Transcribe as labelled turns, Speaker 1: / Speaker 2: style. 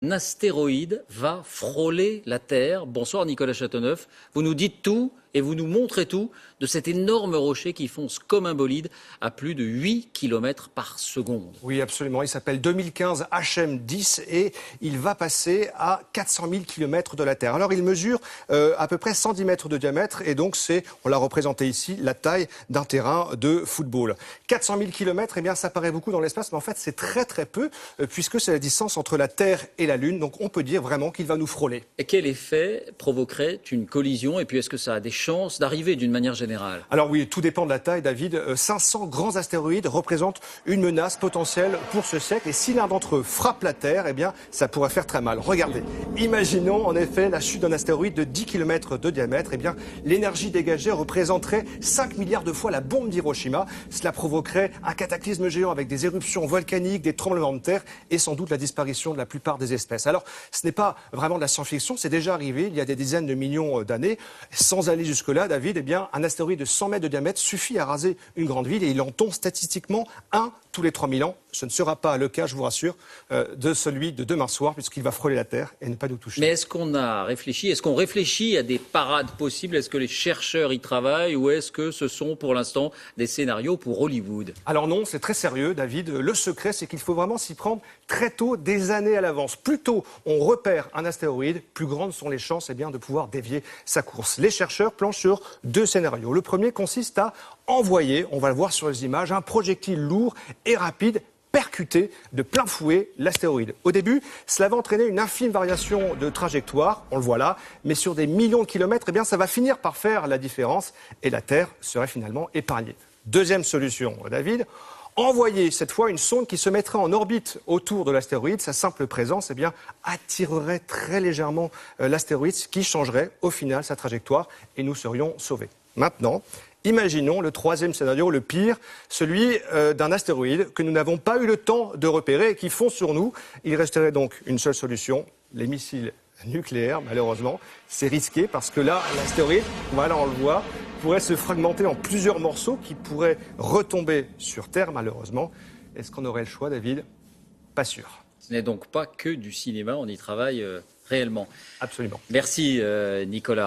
Speaker 1: Un astéroïde va frôler la Terre. Bonsoir Nicolas Châteauneuf. Vous nous dites tout et vous nous montrez tout de cet énorme rocher qui fonce comme un bolide à plus de 8 km par seconde.
Speaker 2: Oui, absolument. Il s'appelle 2015 HM10 et il va passer à 400 000 km de la Terre. Alors, il mesure à peu près 110 mètres de diamètre et donc on l'a représenté ici, la taille d'un terrain de football. 400 000 km, eh bien, ça paraît beaucoup dans l'espace, mais en fait, c'est très très peu puisque c'est la distance entre la Terre et la Lune. Donc, on peut dire vraiment qu'il va nous frôler.
Speaker 1: Et quel effet provoquerait une collision? Et puis, est-ce que ça a des chances d'arriver d'une manière générale?
Speaker 2: Alors oui, tout dépend de la taille, David. 500 grands astéroïdes représentent une menace potentielle pour ce siècle. Et si l'un d'entre eux frappe la Terre, eh bien, ça pourrait faire très mal. Regardez, imaginons en effet la chute d'un astéroïde de 10 km de diamètre. Eh bien, l'énergie dégagée représenterait 5 milliards de fois la bombe d'Hiroshima. Cela provoquerait un cataclysme géant avec des éruptions volcaniques, des tremblements de terre et sans doute la disparition de la plupart des espèces. Alors, ce n'est pas vraiment de la science-fiction, c'est déjà arrivé il y a des dizaines de millions d'années. Sans aller jusque-là, David, eh bien, un astéroïde de 100 mètres de diamètre suffit à raser une grande ville et il en tombe statistiquement un tous les 3000 ans. Ce ne sera pas le cas, je vous rassure, de celui de demain soir, puisqu'il va frôler la Terre et ne pas nous toucher.
Speaker 1: Mais est-ce qu'on réfléchit à des parades possibles? Est-ce que les chercheurs y travaillent ou est-ce que ce sont pour l'instant des scénarios pour Hollywood?
Speaker 2: Alors non, c'est très sérieux, David. Le secret, c'est qu'il faut vraiment s'y prendre très tôt, des années à l'avance. Plus tôt on repère un astéroïde, plus grandes sont les chances eh bien, de pouvoir dévier sa course. Les chercheurs planchent sur deux scénarios. Le premier consiste à envoyer, on va le voir sur les images, un projectile lourd et rapide percuter de plein fouet l'astéroïde. Au début, cela va entraîner une infime variation de trajectoire, on le voit là, mais sur des millions de kilomètres, eh bien, ça va finir par faire la différence et la Terre serait finalement épargnée. Deuxième solution, David, envoyer cette fois une sonde qui se mettrait en orbite autour de l'astéroïde. Sa simple présence eh bien, attirerait très légèrement l'astéroïde, ce qui changerait au final sa trajectoire et nous serions sauvés. Maintenant, imaginons le troisième scénario, le pire, celui d'un astéroïde que nous n'avons pas eu le temps de repérer et qui fond sur nous. Il resterait donc une seule solution, les missiles nucléaires, malheureusement. C'est risqué parce que là, l'astéroïde, voilà, on le voit, pourrait se fragmenter en plusieurs morceaux qui pourraient retomber sur Terre, malheureusement. Est-ce qu'on aurait le choix, David? Pas sûr.
Speaker 1: Ce n'est donc pas que du cinéma, on y travaille réellement.
Speaker 2: Absolument.
Speaker 1: Merci Nicolas.